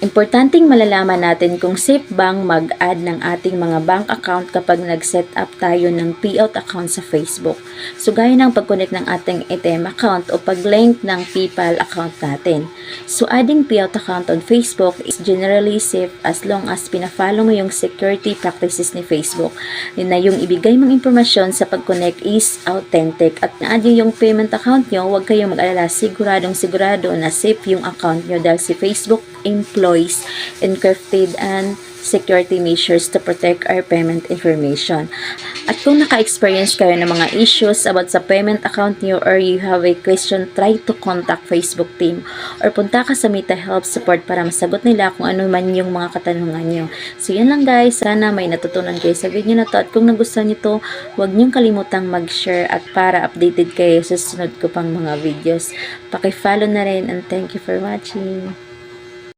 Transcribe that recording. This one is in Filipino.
Importanteng malalaman natin kung safe bang mag-add ng ating mga bank account kapag nag-set up tayo ng payout account sa Facebook. So, gaya ng pag-connect ng ating ATM account o pag-link ng PayPal account natin. So, adding payout account on Facebook is generally safe as long as pina-follow mo yung security practices ni Facebook. Yun na yung ibigay mong impormasyon sa pag-connect is authentic. At na-add yung payment account nyo, huwag kayong mag-alala, sigurado na safe yung account nyo dahil si Facebook employs encrypted and security measures to protect our payment information. At kung naka-experience kayo ng mga issues about sa payment account niyo or you have a question, try to contact Facebook team or punta ka sa Mita Help Support para masagot nila kung ano man yung mga katanungan niyo. So yan lang guys, sana may natutunan kayo sa video na to at kung nagustuhan niyo to, huwag niyong kalimutang mag-share at para updated kayo sa susunod ko pang mga videos. Paki-follow na rin and thank you for watching.